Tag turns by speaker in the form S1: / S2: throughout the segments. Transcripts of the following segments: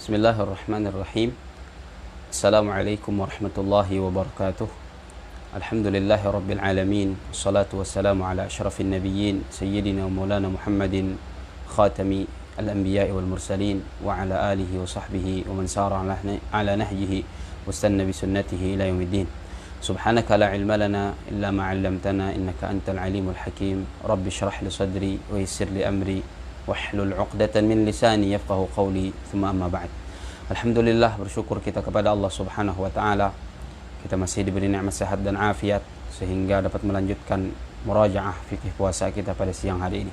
S1: Bismillahirrahmanirrahim. Assalamualaikum warahmatullahi wabarakatuh. Alhamdulillahi rabbil alamin. Assalatu wassalamu ala asyrafin nabiyyin sayyidina wa maulana Muhammadin khatami al-anbiya'i wal mursalin wa ala alihi wa sahbihi wa man sara ala nahjihi wastanna bi sunnatihi ila yaumiddin. Subhanaka la ilma lana illa ma 'allamtana innaka antal alimul hakim. Rabbi shrah li sadri wa yassir li amri wahlul 'uqdatan min lisani yafqahu qawli. Tsumma amma ba'd. Alhamdulillah, bersyukur kita kepada Allah Subhanahu wa taala. Kita masih diberi nikmat sehat dan afiat sehingga dapat melanjutkan murajaah fikih puasa kita pada siang hari ini.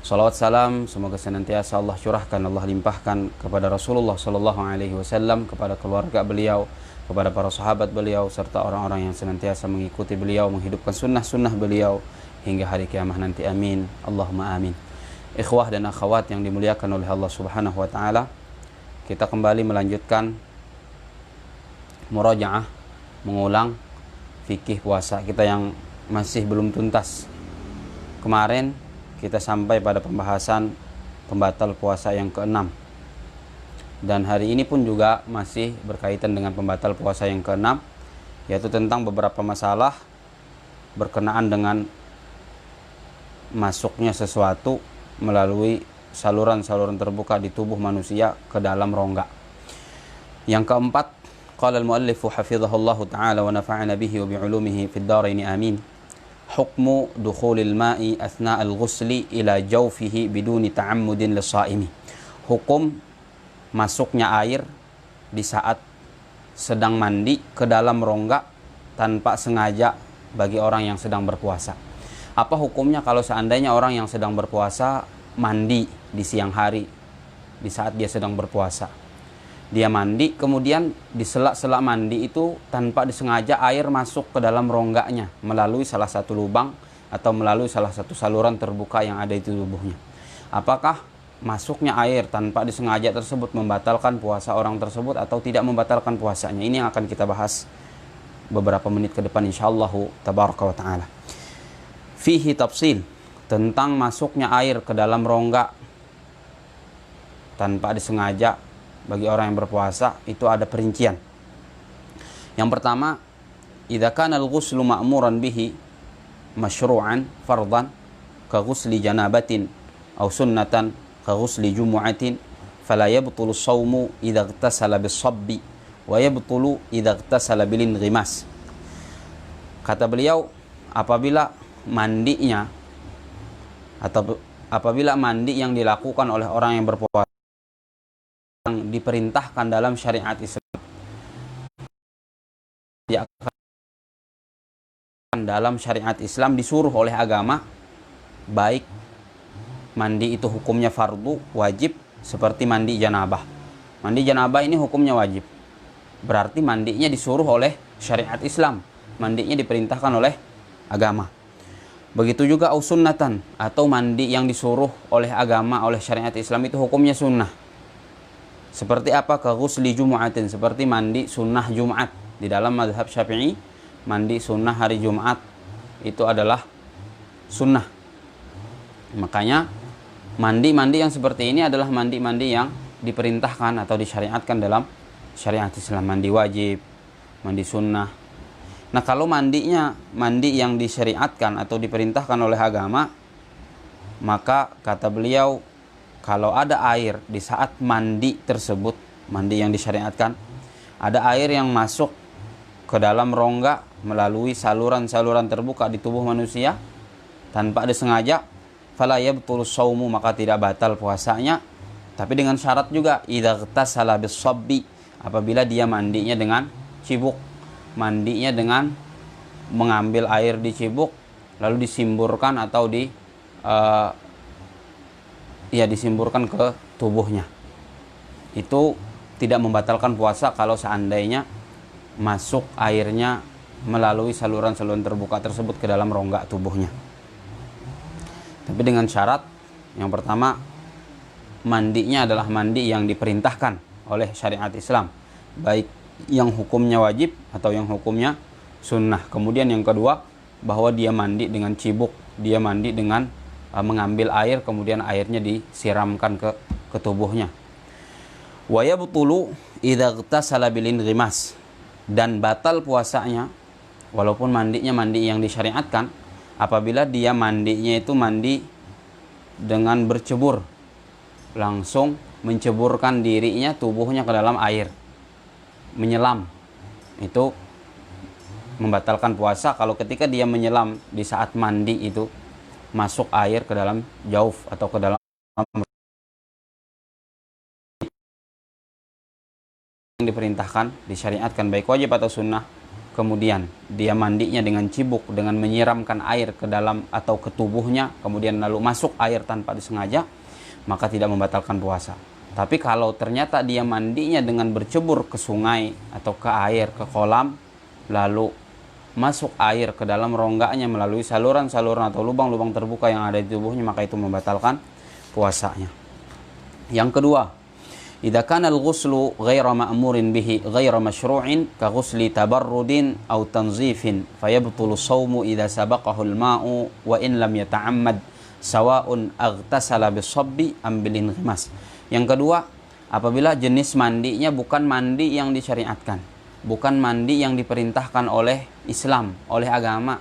S1: Salawat salam semoga senantiasa Allah curahkan, Allah limpahkan kepada Rasulullah sallallahu alaihi wasallam, kepada keluarga beliau, kepada para sahabat beliau serta orang-orang yang senantiasa mengikuti beliau, menghidupkan sunnah-sunnah beliau hingga hari kiamat nanti. Amin. Allahumma amin. Ikhwah dan akhwat yang dimuliakan oleh Allah Subhanahu wa taala, kita kembali melanjutkan murajaah, mengulang fikih puasa kita yang masih belum tuntas. Kemarin kita sampai pada pembahasan pembatal puasa yang ke-6. Dan hari ini pun juga masih berkaitan dengan pembatal puasa yang ke-6, yaitu tentang beberapa masalah berkenaan dengan masuknya sesuatu melalui saluran-saluran terbuka di tubuh manusia ke dalam rongga. Yang keempat, qala al-muallifu hafizahullahu ta'ala wa nafa'ana bihi wa bi'ulumihi fid dharain amin. Hukmu dukhulil ma'i athna'al ghusli ila jawfihi biduni ta'ammudin lis-sha'imi. Hukum masuknya air di saat sedang mandi ke dalam rongga tanpa sengaja bagi orang yang sedang berpuasa. Apa hukumnya kalau seandainya orang yang sedang berpuasa mandi di siang hari di saat dia sedang berpuasa? Dia mandi, kemudian di sela-sela mandi itu tanpa disengaja air masuk ke dalam rongganya melalui salah satu lubang atau melalui salah satu saluran terbuka yang ada di tubuhnya. Apakah masuknya air tanpa disengaja tersebut membatalkan puasa orang tersebut atau tidak membatalkan puasanya? Ini yang akan kita bahas beberapa menit ke depan insyaallah tabaraka wa taala. Fihi tafsil, tentang masuknya air ke dalam rongga tanpa disengaja bagi orang yang berpuasa, itu ada perincian. Yang pertama, idza kana al-ghuslu ma'muran bihi masyru'an fardan ka ghusli janabatin aw sunnatan ka ghusli jumu'atin fala yabtulu as-shawmu idza ightasala bis-sabbi wa yabtulu idza ightasala bil-inghimas. Kata beliau, apabila mandinya atau apabila mandi yang dilakukan oleh orang yang berpuasa yang diperintahkan dalam syariat Islam, dalam syariat Islam disuruh oleh agama, baik mandi itu hukumnya fardu wajib seperti mandi janabah. Mandi janabah ini hukumnya wajib, berarti mandinya disuruh oleh syariat Islam, mandinya diperintahkan oleh agama. Begitu juga sunnatan, atau mandi yang disuruh oleh agama, oleh syariat Islam itu hukumnya sunnah. Seperti apa? Ka ghusli jumu'atin, seperti mandi sunnah Jumat. Di dalam mazhab Syafi'i, mandi sunnah hari Jumat itu adalah sunnah. Makanya mandi-mandi yang seperti ini adalah mandi-mandi yang diperintahkan atau disyariatkan dalam syariat Islam. Mandi wajib, mandi sunnah. Nah, kalau mandinya mandi yang disyariatkan atau diperintahkan oleh agama, maka kata beliau, kalau ada air di saat mandi tersebut, mandi yang disyariatkan, ada air yang masuk ke dalam rongga melalui saluran-saluran terbuka di tubuh manusia tanpa disengaja, fala yabtulu shaumu, maka tidak batal puasanya. Tapi dengan syarat juga, idza ightasala bis-sabbi, apabila dia mandinya dengan cibuk, mandinya dengan mengambil air di cibuk lalu disimburkan atau disimburkan ke tubuhnya. Itu tidak membatalkan puasa kalau seandainya masuk airnya melalui saluran-saluran terbuka tersebut ke dalam rongga tubuhnya. Tapi dengan syarat, yang pertama, mandinya adalah mandi yang diperintahkan oleh syariat Islam, baik yang hukumnya wajib atau yang hukumnya sunnah. Kemudian yang kedua, bahwa dia mandi dengan cibuk, dia mandi dengan mengambil air kemudian airnya disiramkan ke tubuhnya. Wa yabtulu idza ightasala bil inghimas, dan batal puasanya walaupun mandinya mandi yang disyariatkan apabila dia mandinya itu mandi dengan bercebur, langsung menceburkan dirinya, tubuhnya ke dalam air, menyelam. Itu membatalkan puasa kalau ketika dia menyelam di saat mandi itu masuk air ke dalam jauf atau ke dalam yang diperintahkan, disyariatkan baik wajib atau sunnah, kemudian dia mandinya dengan cibuk, dengan menyiramkan air ke dalam atau ke tubuhnya, kemudian lalu masuk air tanpa disengaja, maka tidak membatalkan puasa. Tapi kalau ternyata dia mandinya dengan bercebur ke sungai atau ke air, ke kolam, lalu masuk air ke dalam rongganya melalui saluran-saluran atau lubang-lubang terbuka yang ada di tubuhnya, maka itu membatalkan puasanya. Yang kedua, idza kana al-ghuslu ghaira ma'murin bihi ghaira masyru'in ka ghusli tabarrudin aw tanzifin fayabtulu shaumu idza sabaqahu al-ma'u wa in lam yata'ammad sawa'un aghtasala bis-sabbi am bil-inghimas. Yang kedua, apabila jenis mandinya bukan mandi yang disyariatkan, bukan mandi yang diperintahkan oleh Islam, oleh agama,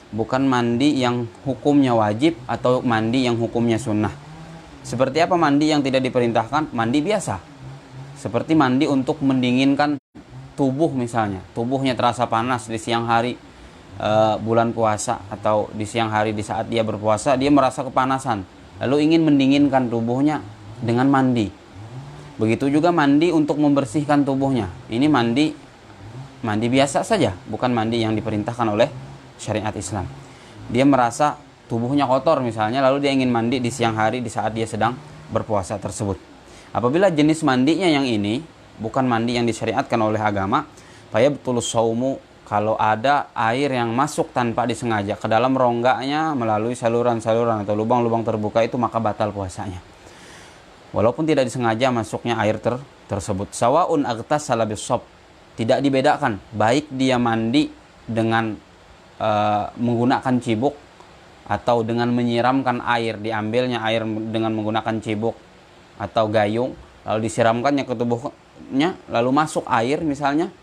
S1: bukan mandi yang hukumnya wajib atau mandi yang hukumnya sunnah. Seperti apa mandi yang tidak diperintahkan? Mandi biasa, seperti mandi untuk mendinginkan tubuh misalnya, tubuhnya terasa panas di siang hari bulan puasa, atau di siang hari di saat dia berpuasa dia merasa kepanasan, lalu ingin mendinginkan tubuhnya dengan mandi. Begitu juga mandi untuk membersihkan tubuhnya, ini mandi biasa saja, bukan mandi yang diperintahkan oleh syariat Islam. Dia merasa tubuhnya kotor misalnya, lalu dia ingin mandi di siang hari di saat dia sedang berpuasa tersebut. Apabila jenis mandinya yang ini bukan mandi yang disyariatkan oleh agama, fayabtulu shaumu, kalau ada air yang masuk tanpa disengaja ke dalam rongganya melalui saluran-saluran atau lubang-lubang terbuka itu, maka batal puasanya. Walaupun tidak disengaja masuknya air tersebut. Sawaun aghtasala bis-shab, tidak dibedakan baik dia mandi dengan menggunakan cibuk atau dengan menyiramkan air, diambilnya air dengan menggunakan cibuk atau gayung lalu disiramkannya ke tubuhnya, lalu masuk air misalnya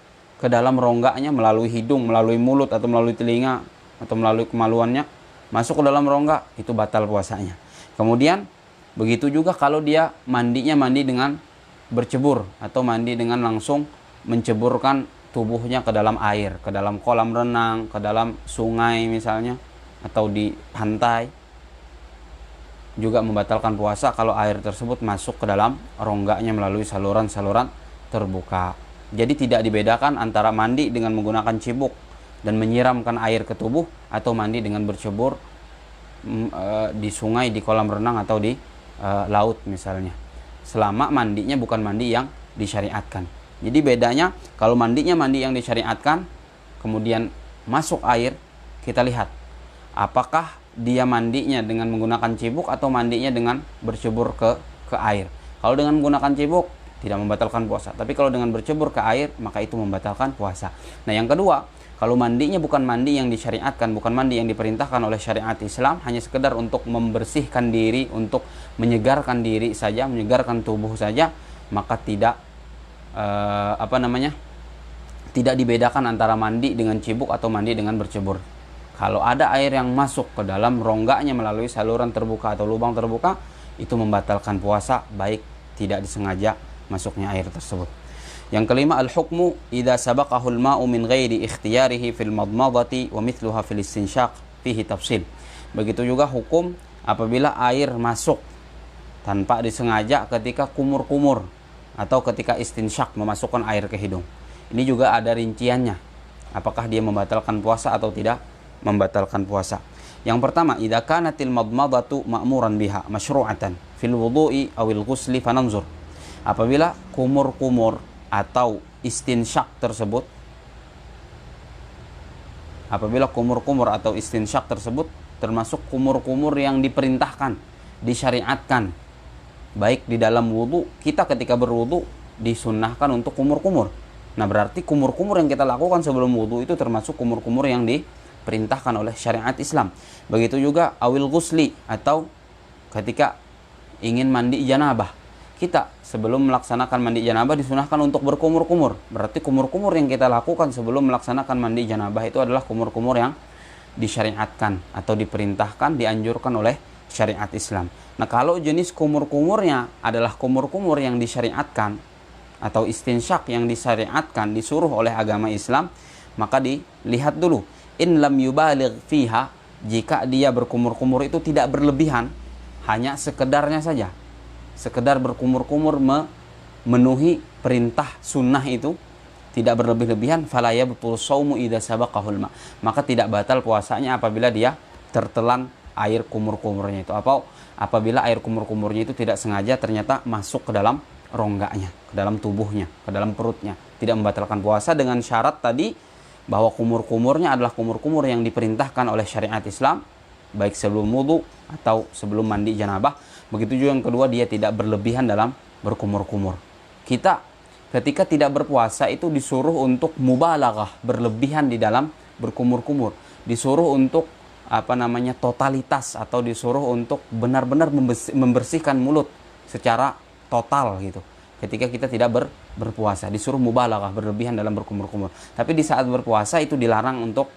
S1: ke dalam rongganya melalui hidung, melalui mulut atau melalui telinga atau melalui kemaluannya, masuk ke dalam rongga, itu batal puasanya. Kemudian begitu juga kalau dia mandinya mandi dengan bercebur atau mandi dengan langsung menceburkan tubuhnya ke dalam air, ke dalam kolam renang, ke dalam sungai misalnya, atau di pantai, juga membatalkan puasa kalau air tersebut masuk ke dalam rongganya melalui saluran-saluran terbuka. Jadi tidak dibedakan antara mandi dengan menggunakan cibuk dan menyiramkan air ke tubuh atau mandi dengan bercebur di sungai, di kolam renang atau di laut misalnya, selama mandinya bukan mandi yang disyariatkan. Jadi bedanya, kalau mandinya mandi yang disyariatkan kemudian masuk air, kita lihat apakah dia mandinya dengan menggunakan cibuk atau mandinya dengan bercebur ke air. Kalau dengan menggunakan cibuk tidak membatalkan puasa, tapi kalau dengan bercebur ke air maka itu membatalkan puasa. Nah yang kedua, kalau mandinya bukan mandi yang disyariatkan, bukan mandi yang diperintahkan oleh syariat Islam, hanya sekedar untuk membersihkan diri, untuk menyegarkan diri saja, menyegarkan tubuh saja, maka tidak tidak dibedakan antara mandi dengan cibuk atau mandi dengan bercebur. Kalau ada air yang masuk ke dalam rongganya melalui saluran terbuka atau lubang terbuka, itu membatalkan puasa baik tidak disengaja masuknya air tersebut. Yang kelima, al-hukmu idza sabaqahu al-ma'u min ghairi ikhtiyarihi fil madmadati wa mithluha fil istinsyaq fihi tafsil. Begitu juga hukum apabila air masuk tanpa disengaja ketika kumur-kumur atau ketika istinsyak, memasukkan air ke hidung. Ini juga ada rinciannya, apakah dia membatalkan puasa atau tidak membatalkan puasa. Yang pertama, idza kanatil madmadatu ma'muran biha masyru'atan fil wudu'i awil ghusli fananzur. Apabila kumur-kumur atau istinsyak tersebut, apabila kumur-kumur atau istinsyak tersebut termasuk kumur-kumur yang diperintahkan, disyariatkan, baik di dalam wudu, kita ketika berwudu disunnahkan untuk kumur-kumur. Nah berarti kumur-kumur yang kita lakukan sebelum wudu itu termasuk kumur-kumur yang diperintahkan oleh syariat Islam. Begitu juga awil ghusli, atau ketika ingin mandi janabah, kita sebelum melaksanakan mandi janabah disunahkan untuk berkumur-kumur. Berarti kumur-kumur yang kita lakukan sebelum melaksanakan mandi janabah itu adalah kumur-kumur yang disyariatkan atau diperintahkan, dianjurkan oleh syariat Islam. Nah, kalau jenis kumur-kumurnya adalah kumur-kumur yang disyariatkan atau istinsyak yang disyariatkan, disuruh oleh agama Islam, maka dilihat dulu in lam yubaligh fiha, jika dia berkumur-kumur itu tidak berlebihan, hanya sekedarnya saja, sekedar berkumur-kumur memenuhi perintah sunnah itu, tidak berlebih-lebihan, fala yabtul shaumu idza sabaqahul ma, maka tidak batal puasanya apabila dia tertelan air kumur-kumurnya itu, apabila air kumur-kumurnya itu tidak sengaja ternyata masuk ke dalam rongganya, ke dalam tubuhnya, ke dalam perutnya. Tidak membatalkan puasa dengan syarat tadi bahwa kumur-kumurnya adalah kumur-kumur yang diperintahkan oleh syariat Islam, baik sebelum wudu atau sebelum mandi janabah. Begitu juga yang kedua, dia tidak berlebihan dalam berkumur-kumur. Kita ketika tidak berpuasa itu disuruh untuk mubalaghah, berlebihan di dalam berkumur-kumur. Disuruh untuk totalitas, atau disuruh untuk benar-benar membersihkan mulut secara total gitu. Ketika kita tidak berpuasa, disuruh mubalaghah, berlebihan dalam berkumur-kumur. Tapi di saat berpuasa itu dilarang untuk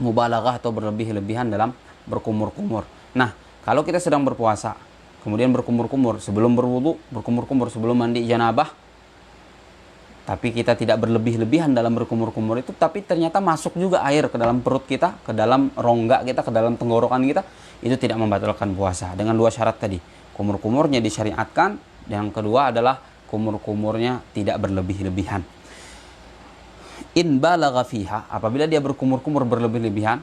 S1: mubalaghah atau berlebih-lebihan dalam berkumur-kumur. Nah, kalau kita sedang berpuasa, kemudian berkumur-kumur sebelum berwudu, berkumur-kumur sebelum mandi janabah, tapi kita tidak berlebih-lebihan dalam berkumur-kumur itu, tapi ternyata masuk juga air ke dalam perut kita, ke dalam rongga kita, ke dalam tenggorokan kita, itu tidak membatalkan puasa. Dengan dua syarat tadi, kumur-kumurnya disyariatkan, yang kedua adalah kumur-kumurnya tidak berlebih-lebihan. In balagha fiha, apabila dia berkumur-kumur berlebih-lebihan,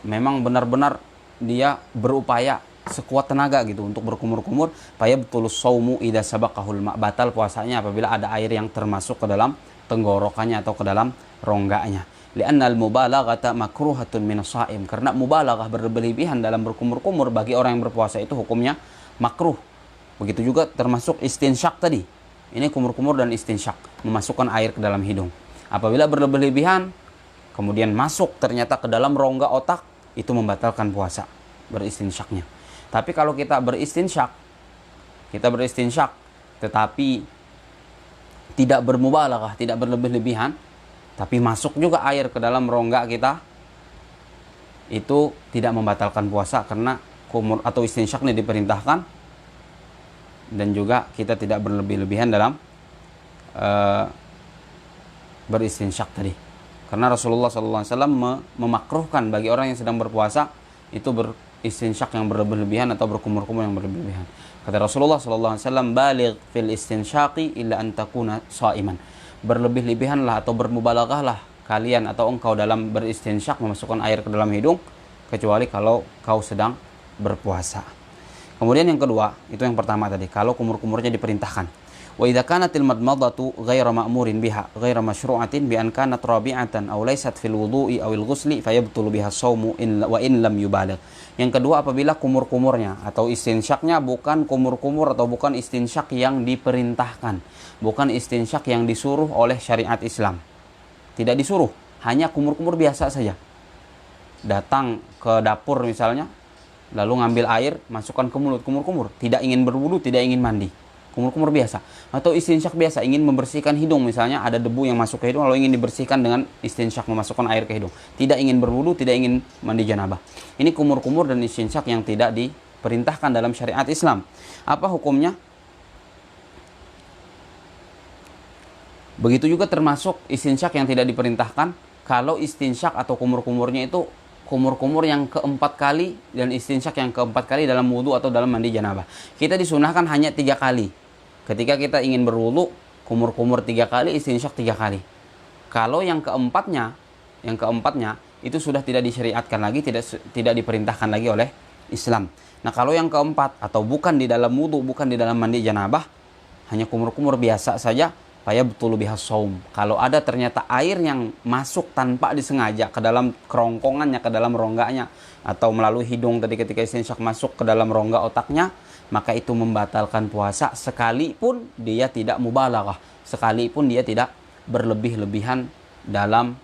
S1: memang benar-benar dia berupaya sekuat tenaga gitu untuk berkumur-kumur, fayabtulus shaumu idza sabaqahul ma, batal puasanya apabila ada air yang termasuk ke dalam tenggorokannya atau ke dalam rongganya. Li'annal mubalaghata makruhatun minas shaim, karena mubalaghah berlebihan dalam berkumur-kumur bagi orang yang berpuasa itu hukumnya makruh. Begitu juga termasuk istinsyak tadi. Ini kumur-kumur dan istinsyak, memasukkan air ke dalam hidung. Apabila berlebih-lebihan kemudian masuk ternyata ke dalam rongga otak, itu membatalkan puasa beristinsyaknya. Tapi kalau kita beristinsyak tetapi tidak bermubalaghah, tidak berlebih-lebihan, tapi masuk juga air ke dalam rongga kita, itu tidak membatalkan puasa karena kumur atau istinsyaknya diperintahkan, dan juga kita tidak berlebih-lebihan dalam beristinsyak tadi. Karena Rasulullah SAW memakruhkan bagi orang yang sedang berpuasa itu beristinsyak yang berlebih-lebihan atau berkumur-kumur yang berlebih-lebihan. Kata Rasulullah SAW, baligh fil istinsyaqi illa an takuna shaiman. Berlebih-lebihanlah atau bermubalaghahlah kalian atau engkau dalam beristinsyak, memasukkan air ke dalam hidung, kecuali kalau kau sedang berpuasa. Kemudian yang kedua, itu yang pertama tadi, kalau kumur-kumurnya diperintahkan. Wa idza kanatil madmadatu ghaira ma'murin biha ghaira masyru'atin bi an kanat rabi'atan aw laysat fil wudu'i aw al ghusli fayabtulu biha shaumu wa in lam yubaligh. Yang kedua, apabila kumur-kumurnya atau istinsyaknya bukan kumur-kumur atau bukan istinsyak yang diperintahkan, bukan istinsyak yang disuruh oleh syariat Islam. Tidak disuruh, hanya kumur-kumur biasa saja. Datang ke dapur misalnya, lalu ngambil air, masukkan ke mulut, kumur-kumur, tidak ingin berwudu, tidak ingin mandi, kumur-kumur biasa. Atau istinsyak biasa, ingin membersihkan hidung misalnya, ada debu yang masuk ke hidung, lalu ingin dibersihkan dengan istinsyak, memasukkan air ke hidung, tidak ingin berwudu, tidak ingin mandi janabah. Ini kumur-kumur dan istinsyak yang tidak diperintahkan dalam syariat Islam. Apa hukumnya? Begitu juga termasuk istinsyak yang tidak diperintahkan, kalau istinsyak atau kumur-kumurnya itu kumur-kumur yang keempat kali dan istinsyak yang keempat kali dalam wudu atau dalam mandi janabah. Kita disunahkan hanya 3 kali. Ketika kita ingin berwudu, kumur-kumur 3 kali, istinsyak 3 kali. Kalau yang keempatnya itu sudah tidak disyariatkan lagi, tidak diperintahkan lagi oleh Islam. Nah, kalau yang keempat atau bukan di dalam wudu, bukan di dalam mandi janabah, hanya kumur-kumur biasa saja, fayabtulu biha shaum. Kalau ada ternyata air yang masuk tanpa disengaja ke dalam kerongkongannya, ke dalam rongganya, atau melalui hidung tadi ketika istinsyak masuk ke dalam rongga otaknya, maka itu membatalkan puasa sekalipun dia tidak mubalaghah, sekalipun dia tidak berlebih-lebihan dalam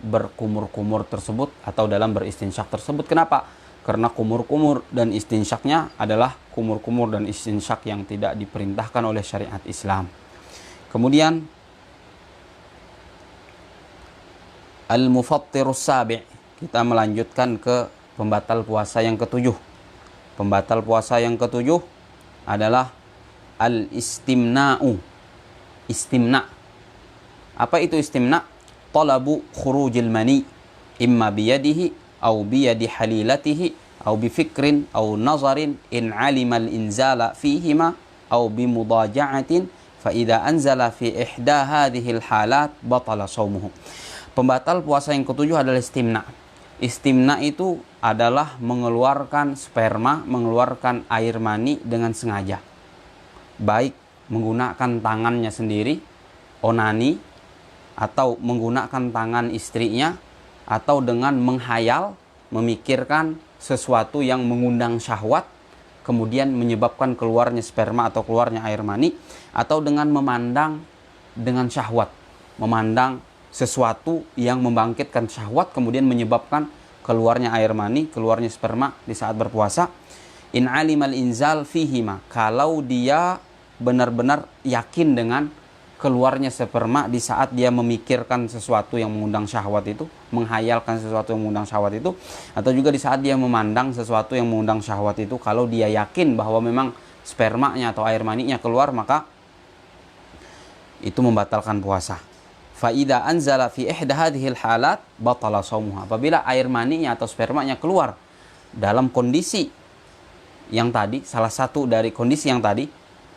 S1: berkumur-kumur tersebut atau dalam beristinsyak tersebut. Kenapa? Karena kumur-kumur dan istinsyaknya adalah kumur-kumur dan istinsyak yang tidak diperintahkan oleh syariat Islam. Kemudian al-mufattirus sabi', kita melanjutkan ke pembatal puasa yang ketujuh. Pembatal puasa yang ketujuh adalah al-istimna'u. Istimna'. Apa itu istimna'? Talabu khurujil mani imma biyadihi au biyadi halilatihi au bifikrin au nazarin in alimal inzala fihima au bimudaja'atin fa idza anzala fi ihda hadhil halat batala shaumuhu. Pembatal puasa yang ketujuh adalah istimna'. Istimna' itu adalah mengeluarkan sperma, mengeluarkan air mani dengan sengaja. Baik menggunakan tangannya sendiri, onani, atau menggunakan tangan istrinya, atau dengan menghayal, memikirkan sesuatu yang mengundang syahwat, kemudian menyebabkan keluarnya sperma atau keluarnya air mani, atau dengan memandang dengan syahwat, memandang sesuatu yang membangkitkan syahwat, kemudian menyebabkan keluarnya air mani, keluarnya sperma di saat berpuasa. In alimal inzal fihima, kalau dia benar-benar yakin dengan keluarnya sperma di saat dia memikirkan sesuatu yang mengundang syahwat itu, menghayalkan sesuatu yang mengundang syahwat itu, atau juga di saat dia memandang sesuatu yang mengundang syahwat itu, kalau dia yakin bahwa memang spermanya atau air maninya keluar, maka itu membatalkan puasa. Fa idza anzala fi ihda hadhil halat batala shaumuha. Apabila air maninya atau spermanya keluar dalam kondisi yang tadi, salah satu dari kondisi yang tadi,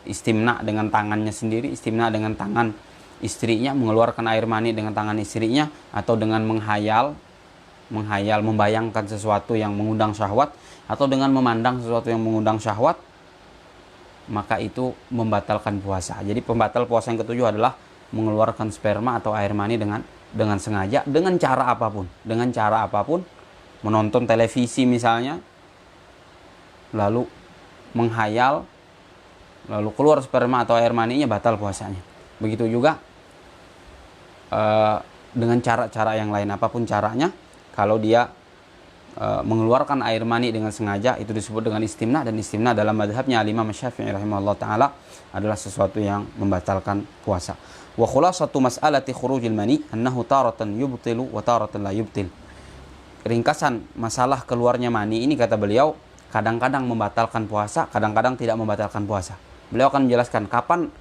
S1: istimna dengan tangannya sendiri, istimna dengan tangan istrinya, mengeluarkan air mani dengan tangan istrinya, atau dengan menghayal, membayangkan sesuatu yang mengundang syahwat, atau dengan memandang sesuatu yang mengundang syahwat, maka itu membatalkan puasa. Jadi pembatal puasa yang ketujuh adalah mengeluarkan sperma atau air mani dengan sengaja, dengan cara apapun, menonton televisi misalnya, lalu menghayal, lalu keluar sperma atau air maninya, batal puasanya. Begitu juga dengan cara-cara yang lain, apapun caranya, kalau dia mengeluarkan air mani dengan sengaja, itu disebut dengan istimna. Dan istimna dalam madhabnya Imam Syafi'i rahimahullah ta'ala adalah sesuatu yang membatalkan puasa. Wa khulasatu mas'alati khurujil mani annahu taratan yubtilu wa taratan la yubtil. Ringkasan masalah keluarnya mani ini, kata beliau, kadang-kadang membatalkan puasa, kadang-kadang tidak membatalkan puasa. Beliau akan menjelaskan kapan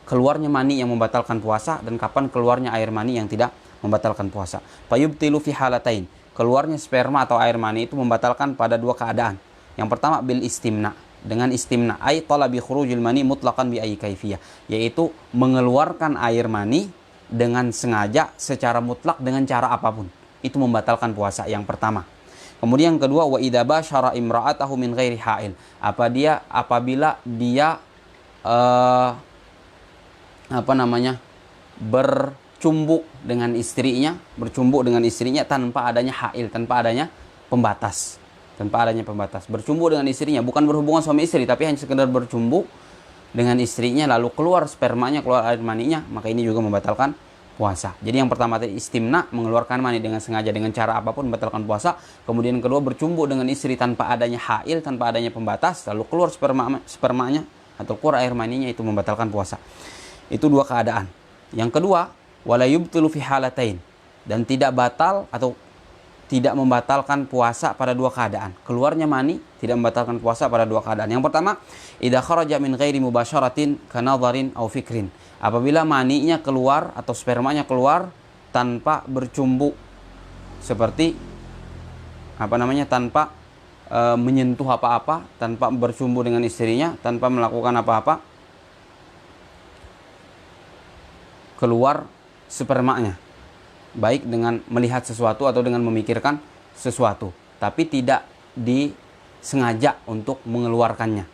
S1: keluarnya mani yang membatalkan puasa dan kapan keluarnya air mani yang tidak membatalkan puasa. Fayubtilu fi halatain. Keluarnya sperma atau air mani itu membatalkan pada dua keadaan. Yang pertama bil istimna, dengan istimna, ay talabi khurujil mani mutlaqan bi ayyi kaifiyah, yaitu mengeluarkan air mani dengan sengaja secara mutlak dengan cara apapun. Itu membatalkan puasa yang pertama. Kemudian yang kedua, wa idza basyara imra'atahu min ghairi ha'il. Apabila dia bercumbu dengan istrinya tanpa adanya ha'il, tanpa adanya pembatas. Bercumbu dengan istrinya, bukan berhubungan suami istri, tapi hanya sekedar bercumbu dengan istrinya, lalu keluar spermanya, keluar air maninya, maka ini juga membatalkan puasa. Jadi yang pertama tadi istimna, mengeluarkan mani dengan sengaja dengan cara apapun, membatalkan puasa. Kemudian yang kedua, bercumbu dengan istri tanpa adanya ha'il, tanpa adanya pembatas, lalu keluar spermanya atau keluar air maninya, itu membatalkan puasa. Itu dua keadaan. Yang kedua, wala yubtilu fi halatain, dan tidak batal atau tidak membatalkan puasa pada dua keadaan. Keluarnya mani tidak membatalkan puasa pada dua keadaan. Yang pertama, idza kharaja min ghairi mubasyaratin kanadharin aw fikrin. Apabila maninya keluar atau spermanya keluar tanpa bercumbu, seperti tanpa menyentuh apa-apa, tanpa bercumbu dengan istrinya, tanpa melakukan apa-apa, keluar spermanya, baik dengan melihat sesuatu atau dengan memikirkan sesuatu, tapi tidak disengaja untuk mengeluarkannya.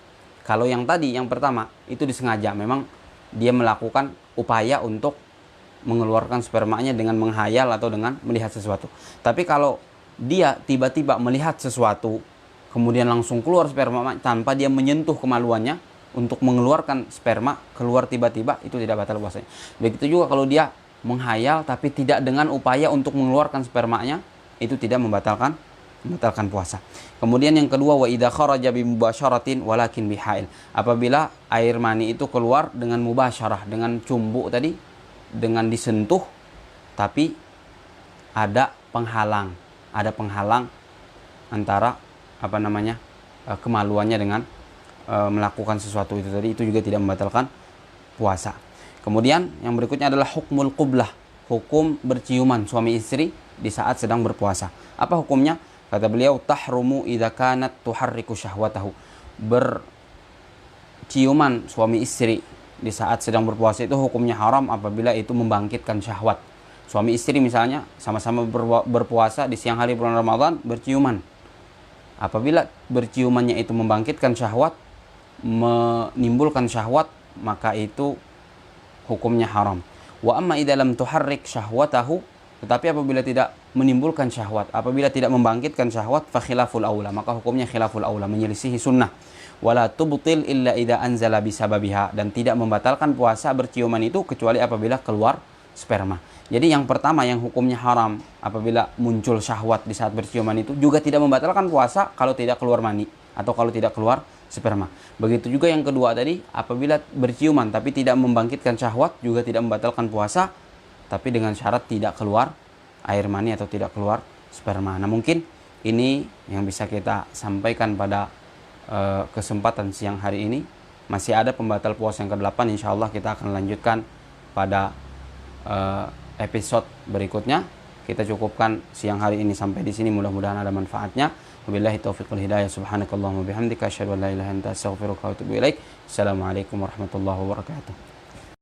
S1: Kalau yang tadi, yang pertama, itu disengaja, memang dia melakukan upaya untuk mengeluarkan spermanya dengan menghayal atau dengan melihat sesuatu. Tapi kalau dia tiba-tiba melihat sesuatu, kemudian langsung keluar sperma tanpa dia menyentuh kemaluannya untuk mengeluarkan sperma, keluar tiba-tiba, itu tidak batal puasanya. Begitu juga kalau dia menghayal tapi tidak dengan upaya untuk mengeluarkan spermanya, itu tidak membatalkan membatalkan puasa. Kemudian yang kedua, wa idza kharaja bi mubasyaratin walakin bihail. Apabila air mani itu keluar dengan mubasyarah, dengan cumbu tadi, dengan disentuh tapi ada penghalang antara kemaluannya dengan melakukan sesuatu itu tadi, itu juga tidak membatalkan puasa. Kemudian yang berikutnya adalah hukmul qublah, hukum berciuman suami istri di saat sedang berpuasa. Apa hukumnya? Kata beliau, tahrumu idza kanat tuharriku syahwatahu. Berciuman suami istri di saat sedang berpuasa itu hukumnya haram apabila itu membangkitkan syahwat. Suami istri misalnya sama-sama berpuasa di siang hari bulan Ramadan, berciuman. Apabila berciumannya itu membangkitkan syahwat, menimbulkan syahwat, maka itu hukumnya haram. Wa amma idza lam tuharrik syahwatahu, tetapi apabila tidak menimbulkan syahwat, apabila tidak membangkitkan syahwat, fa khilaful aula, maka hukumnya khilaful aula, menyelisihi sunnah. Wala tubtil illa idza anzala bisababiha, dan tidak membatalkan puasa berciuman itu kecuali apabila keluar sperma. Jadi yang pertama yang hukumnya haram apabila muncul syahwat di saat berciuman itu juga tidak membatalkan puasa kalau tidak keluar mani atau kalau tidak keluar sperma. Begitu juga yang kedua tadi, apabila berciuman tapi tidak membangkitkan syahwat juga tidak membatalkan puasa, tapi dengan syarat tidak keluar air mani atau tidak keluar sperma. Nah, mungkin ini yang bisa kita sampaikan pada kesempatan siang hari ini. Masih ada pembatal puasa yang ke-8, insya Allah kita akan lanjutkan pada episode berikutnya. Kita cukupkan siang hari ini sampai di sini, mudah-mudahan ada manfaatnya. Wabillahi taufiq wal hidayah. Subhanakallahumma bihamdika asyhadu an la ilaha illa anta astaghfiruka wa atubu ilaik. Assalamualaikum warahmatullahi wabarakatuh.